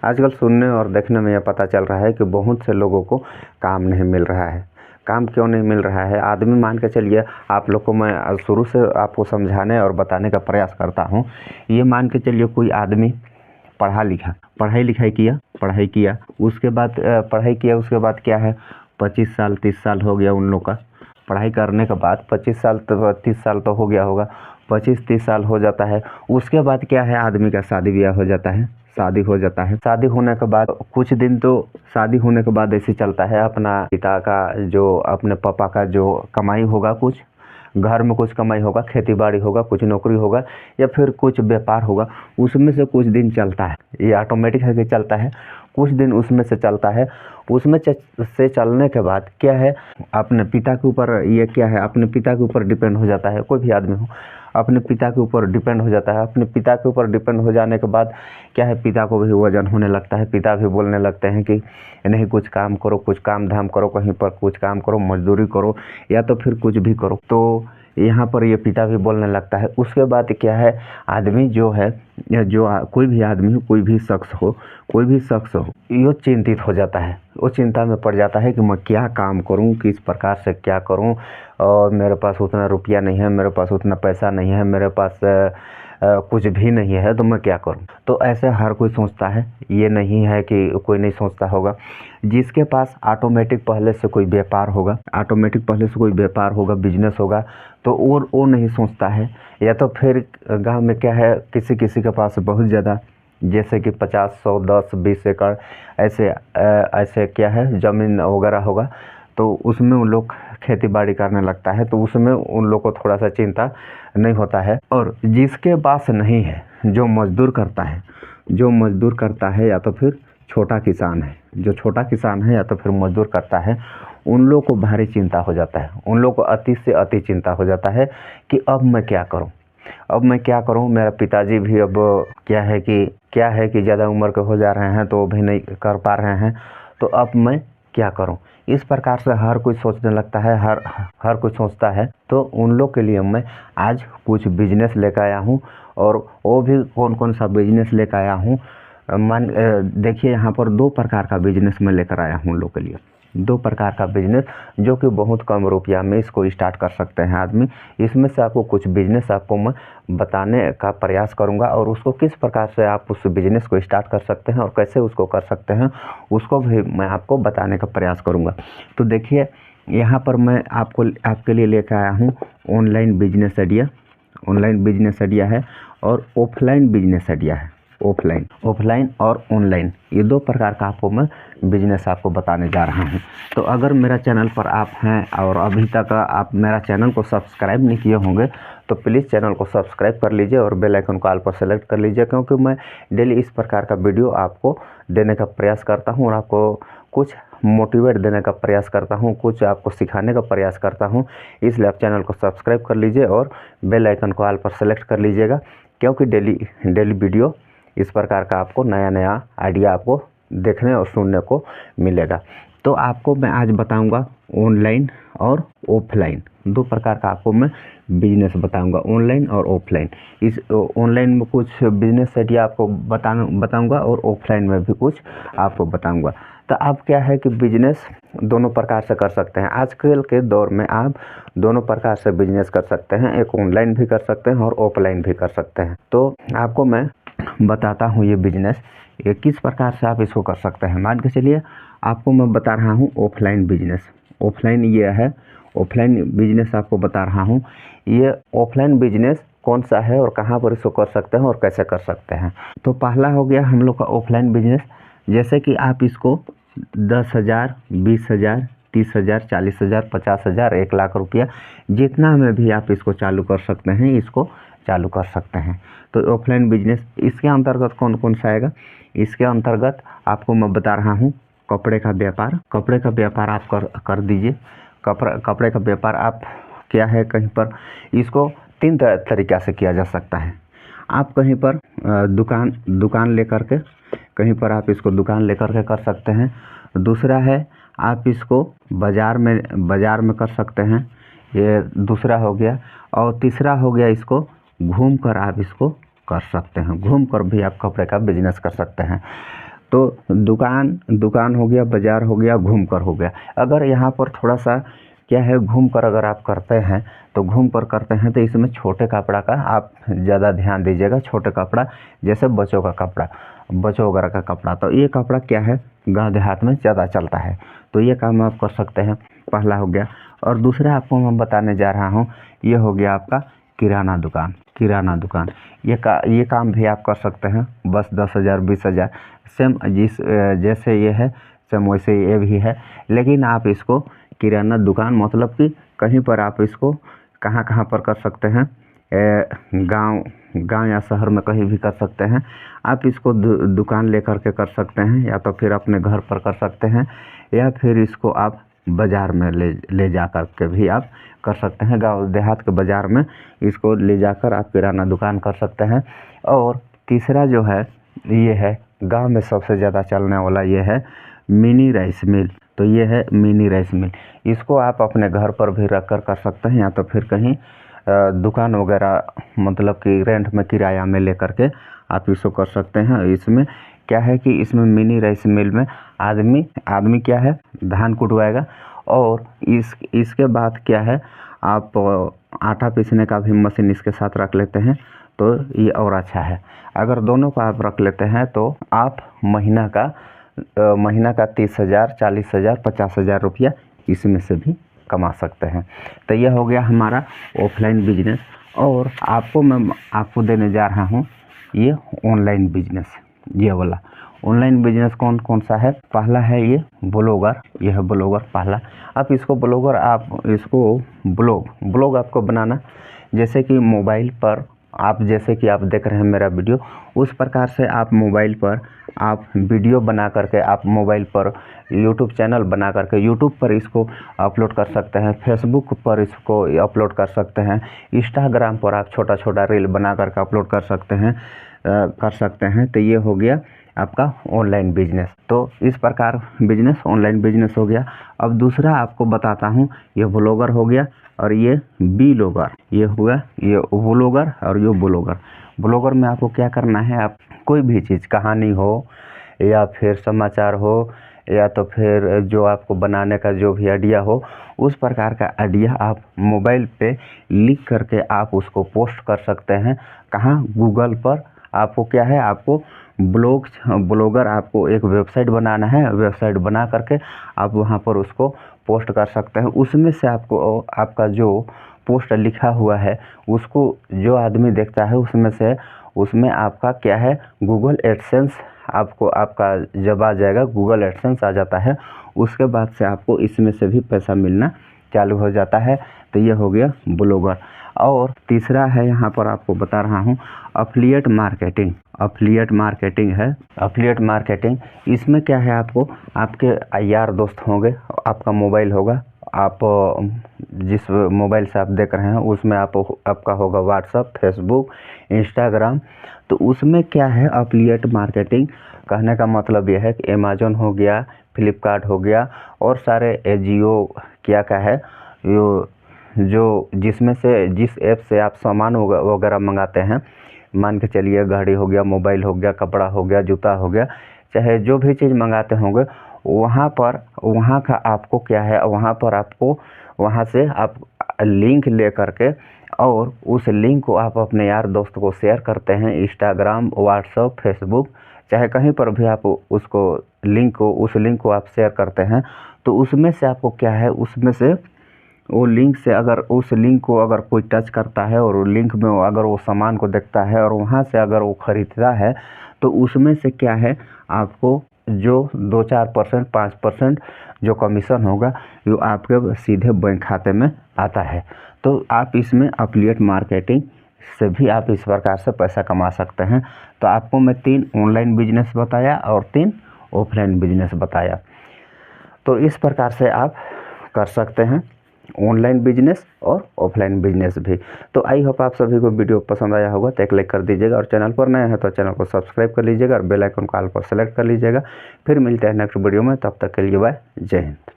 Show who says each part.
Speaker 1: आजकल सुनने और देखने में यह पता चल रहा है कि बहुत से लोगों को काम नहीं मिल रहा है। काम क्यों नहीं मिल रहा है? आदमी मान के चलिए, आप लोग को मैं शुरू से आपको समझाने और बताने का प्रयास करता हूँ। ये मान के चलिए कोई आदमी पढ़ाई किया, उसके बाद उसके बाद क्या है, 25 साल 30 साल हो गया उन लोग का। पढ़ाई करने के बाद 25 साल तो 30 साल तो हो गया होगा, 25-30 साल हो जाता है। उसके बाद क्या है, आदमी का शादी ब्याह हो जाता है, शादी हो जाता है। शादी होने के बाद कुछ दिन तो शादी होने के बाद ऐसे चलता है, अपना पिता का जो अपने पापा का जो कमाई होगा, कुछ घर में कुछ कमाई होगा, खेती बाड़ी होगा, कुछ नौकरी होगा या फिर कुछ व्यापार होगा, उसमें से कुछ दिन चलता है। ये ऑटोमेटिक है कि चलता है, कुछ दिन उसमें से चलता है। उसमें से चलने के बाद क्या है, अपने पिता के ऊपर ये क्या है, अपने पिता के ऊपर डिपेंड हो जाता है। कोई भी आदमी हो अपने पिता के ऊपर डिपेंड हो जाता है। अपने पिता के ऊपर डिपेंड हो जाने के बाद क्या है, पिता को भी वजन होने लगता है। पिता भी बोलने लगते हैं कि नहीं, कुछ काम करो, कुछ काम धाम करो, कहीं पर कुछ काम करो, मजदूरी करो या तो फिर कुछ भी करो। तो यहाँ पर ये पिता भी बोलने लगता है। उसके बाद क्या है, आदमी जो है, कोई भी आदमी हो, कोई भी शख्स हो, ये चिंतित हो जाता है। वो चिंता में पड़ जाता है कि मैं क्या काम करूं, किस प्रकार से क्या करूं, और मेरे पास उतना रुपया नहीं है, मेरे पास उतना पैसा नहीं है, मेरे पास कुछ भी नहीं है, तो मैं क्या करूं। तो ऐसे हर कोई सोचता है। ये नहीं है कि कोई नहीं सोचता होगा। जिसके पास ऑटोमेटिक पहले से कोई व्यापार होगा, बिजनेस होगा, तो वो नहीं सोचता है। या तो फिर गांव में क्या है, किसी के पास बहुत ज़्यादा, जैसे कि 50, 100, 10, 20 एकड़ ऐसे क्या है ज़मीन वगैरह होगा, तो उसमें उन लोग खेती बाड़ी करने लगता है। तो उसमें उन लोग को थोड़ा सा चिंता नहीं होता है। और जिसके पास नहीं है, जो मजदूर करता है या तो फिर छोटा किसान है, या तो फिर मजदूर करता है, उन लोग को भारी चिंता हो जाता है। उन लोग को अति से अति चिंता हो जाता है कि अब मैं क्या करूं। मेरा पिताजी भी अब क्या है कि ज़्यादा उम्र के हो जा रहे हैं, तो भी नहीं कर पा रहे हैं, तो अब मैं क्या करूं। इस प्रकार से हर कोई सोचने लगता है, हर कोई सोचता है। तो उन लोग के लिए मैं आज कुछ बिजनेस लेकर आया हूं। और वो भी कौन सा बिजनेस लेकर आया हूं, देखिए, यहाँ पर 2 प्रकार का बिजनेस मैं लेकर आया हूँ उन लोग के लिए। 2 प्रकार का बिजनेस, जो कि बहुत कम रुपया में इसको स्टार्ट कर सकते हैं आदमी। इसमें से आपको कुछ बिजनेस आपको मैं बताने का प्रयास करूंगा, और उसको किस प्रकार से आप उस बिजनेस को स्टार्ट कर सकते हैं और कैसे उसको कर सकते हैं, उसको भी मैं आपको बताने का प्रयास करूंगा। तो देखिए, यहाँ पर मैं आपके लिए लेकर आया हूँ ऑनलाइन बिजनेस आइडिया है और ऑफलाइन बिजनेस आइडिया है। ऑफलाइन और ऑनलाइन, ये 2 प्रकार का आपको मैं बिजनेस आपको बताने जा रहा हूं। तो अगर मेरा चैनल पर आप हैं और अभी तक आप मेरा चैनल को सब्सक्राइब नहीं किए होंगे, तो प्लीज़ चैनल को सब्सक्राइब कर लीजिए और बेल आइकन को ऑल पर सेलेक्ट कर लीजिए, क्योंकि मैं डेली इस प्रकार का वीडियो आपको देने का प्रयास करता हूँ और आपको कुछ मोटिवेट देने का प्रयास करता हूँ, कुछ आपको सिखाने का प्रयास करता हूँ। इसलिए आप चैनल को सब्सक्राइब कर लीजिए और बेल आइकन को ऑल पर सेलेक्ट कर लीजिएगा, क्योंकि डेली वीडियो इस प्रकार का आपको नया आइडिया आपको देखने और सुनने को मिलेगा। तो आपको मैं आज बताऊंगा ऑनलाइन और ऑफलाइन, 2 प्रकार का आपको मैं बिजनेस बताऊंगा, ऑनलाइन और ऑफलाइन। इस ऑनलाइन में कुछ बिजनेस आइडिया आपको बताऊंगा और ऑफलाइन में भी कुछ आपको बताऊंगा। तो आप क्या है कि बिजनेस दोनों प्रकार से कर सकते हैं। आजकल के दौर में आप दोनों प्रकार से बिजनेस कर सकते हैं, एक ऑनलाइन भी कर सकते हैं और ऑफलाइन भी कर सकते हैं। तो आपको मैं बताता हूँ ये बिजनेस, ये किस प्रकार से आप इसको कर सकते हैं। मान के चलिए, आपको मैं बता रहा हूँ ऑफलाइन बिजनेस। ऑफलाइन ये है, ऑफलाइन बिजनेस आपको बता रहा हूँ। ये ऑफलाइन बिजनेस कौन सा है और कहाँ पर इसको कर सकते हैं और कैसे कर सकते हैं। तो पहला हो गया हम लोग का ऑफलाइन बिजनेस, जैसे कि आप इसको 10,000, 20,000, 30,000, 40,000, 50,000, 1 लाख रुपया, जितना में भी आप इसको चालू कर सकते हैं, इसको चालू कर सकते हैं। तो ऑफलाइन बिजनेस इसके अंतर्गत कौन सा आएगा? इसके अंतर्गत आपको मैं बता रहा हूँ कपड़े का व्यापार आप कर दीजिए। कपड़े का व्यापार आप क्या है, कहीं पर इसको 3 तरीक़ा से किया जा सकता है। आप कहीं पर दुकान लेकर के, कहीं पर आप इसको दुकान लेकर के कर सकते हैं। दूसरा है, आप इसको बाज़ार में कर सकते हैं, ये दूसरा हो गया। और तीसरा हो गया, इसको घूम कर आप इसको कर सकते हैं, घूम कर भी आप कपड़े का बिजनेस कर सकते हैं। तो दुकान हो गया, बाज़ार हो गया, घूम कर हो गया। अगर यहाँ पर थोड़ा सा क्या है, घूम कर अगर आप करते हैं तो घूम कर करते हैं तो इसमें छोटे कपड़ा का आप ज़्यादा ध्यान दीजिएगा। छोटे कपड़ा जैसे बच्चों का कपड़ा, बच्चों वगैरह का कपड़ा, तो ये कपड़ा क्या है गाँव देहात में ज़्यादा चलता है, तो ये काम आप कर सकते हैं। पहला हो गया। और दूसरा आपको मैं बताने जा रहा हूँ, ये हो गया आपका किराना दुकान। ये काम भी आप कर सकते हैं। बस 10,000 20,000 सेम जैसे ये है सेम वैसे ये भी है, लेकिन आप इसको किराना दुकान मतलब कि कहीं पर आप इसको कहाँ पर कर सकते हैं, गांव या शहर में कहीं भी कर सकते हैं। आप इसको दुकान लेकर के कर सकते हैं, या तो फिर अपने घर पर कर सकते हैं, या फिर इसको आप बाज़ार में ले जा कर के भी आप कर सकते हैं। गांव देहात के बाज़ार में इसको ले जाकर आप किराना दुकान कर सकते हैं। और तीसरा जो है ये है गांव में सबसे ज़्यादा चलने वाला, ये है मिनी राइस मिल। तो ये है मिनी राइस मिल, इसको आप अपने घर पर भी रख कर सकते हैं, या तो फिर कहीं दुकान वगैरह मतलब कि रेंट में किराया में लेकर के आप इसको कर सकते हैं। इसमें क्या है कि इसमें मिनी राइस मिल में आदमी क्या है धान कुटवाएगा, और इसके बाद क्या है आप आटा पीसने का भी मशीन इसके साथ रख लेते हैं, तो ये और अच्छा है। अगर दोनों को आप रख लेते हैं तो आप महीना का 30,000 40,000 50,000 रुपया इसमें से भी कमा सकते हैं। तो यह हो गया हमारा ऑफलाइन बिजनेस। और मैं आपको देने जा रहा हूँ ये ऑनलाइन बिजनेस। ये वाला ऑनलाइन बिजनेस कौन सा है? पहला है ये ब्लॉगर, यह है ब्लॉगर पहला। आप इसको ब्लॉग आपको बनाना, जैसे कि मोबाइल पर आप जैसे कि आप देख रहे हैं मेरा वीडियो, उस प्रकार से आप मोबाइल पर आप वीडियो बना करके आप मोबाइल पर यूट्यूब चैनल बना करके यूट्यूब पर इसको अपलोड कर सकते हैं, फेसबुक पर इसको अपलोड कर सकते हैं, इंस्टाग्राम पर आप छोटा रील बना करके अपलोड कर सकते हैं। तो ये हो गया आपका ऑनलाइन बिजनेस। तो इस प्रकार बिजनेस ऑनलाइन बिजनेस हो गया। अब दूसरा आपको बताता हूँ, ये ब्लॉगर हो गया और ये ब्लॉगर, ये हुआ ये व्लॉगर और ये ब्लॉगर। ब्लॉगर में आपको क्या करना है, आप कोई भी चीज़ कहानी हो या फिर समाचार हो या तो फिर जो आपको बनाने का जो भी आइडिया हो, उस प्रकार का आइडिया आप मोबाइल पे लिख करके आप उसको पोस्ट कर सकते हैं। कहाँ? गूगल पर। आपको क्या है, आपको ब्लॉगर आपको एक वेबसाइट बनाना है, वेबसाइट बना करके आप वहाँ पर उसको पोस्ट कर सकते हैं। उसमें से आपको आपका जो पोस्ट लिखा हुआ है उसको जो आदमी देखता है उसमें आपका क्या है, गूगल एडसेंस आपको आपका जब आ जाएगा, गूगल एडसेंस आ जाता है, उसके बाद से आपको इसमें से भी पैसा मिलना चालू हो जाता है। तो ये हो गया ब्लॉगर। और तीसरा है, यहाँ पर आपको बता रहा हूँ अफिलिएट मार्केटिंग है। अफिलिएट मार्केटिंग इसमें क्या है, आपको आपके यार दोस्त होंगे, आपका मोबाइल होगा, आप जिस मोबाइल से आप देख रहे हैं उसमें आपका होगा व्हाट्सअप, फेसबुक, इंस्टाग्राम। तो उसमें क्या है अफिलिएट मार्केटिंग कहने का मतलब यह है कि अमेज़न हो गया, फ्लिपकार्ट हो गया और सारे एजियो क्या है जो जिसमें से जिस ऐप से आप सामान वगैरह मंगाते हैं, मान के चलिए गाड़ी हो गया, मोबाइल हो गया, कपड़ा हो गया, जूता हो गया, चाहे जो भी चीज़ मंगाते होंगे, वहाँ का आपको क्या है, वहाँ पर आपको वहाँ से आप लिंक ले करके और उस लिंक को आप अपने यार दोस्त को शेयर करते हैं। इंस्टाग्राम, व्हाट्सअप, फेसबुक, चाहे कहीं पर भी आप उस लिंक को आप शेयर करते हैं, तो उसमें से आपको क्या है, उसमें से वो लिंक से अगर उस लिंक को अगर कोई टच करता है और लिंक में अगर वो सामान को देखता है और वहाँ से अगर वो ख़रीदता है, तो उसमें से क्या है आपको जो 2-4% 5% जो कमीशन होगा वो आपके सीधे बैंक खाते में आता है। तो आप इसमें अफिलिएट मार्केटिंग से भी आप इस प्रकार से पैसा कमा सकते हैं। तो आपको मैं 3 ऑनलाइन बिजनेस बताया और 3 ऑफलाइन बिजनेस बताया। तो इस प्रकार से आप कर सकते हैं ऑनलाइन बिजनेस और ऑफलाइन बिजनेस भी। तो आई होप आप सभी को वीडियो पसंद आया होगा, तो एक लाइक कर दीजिएगा और चैनल पर नए हैं तो चैनल को सब्सक्राइब कर लीजिएगा और बेल आइकन को ऑल पर सेलेक्ट कर लीजिएगा। फिर मिलते हैं नेक्स्ट वीडियो में, तब तक के लिए बाय, जय हिंद।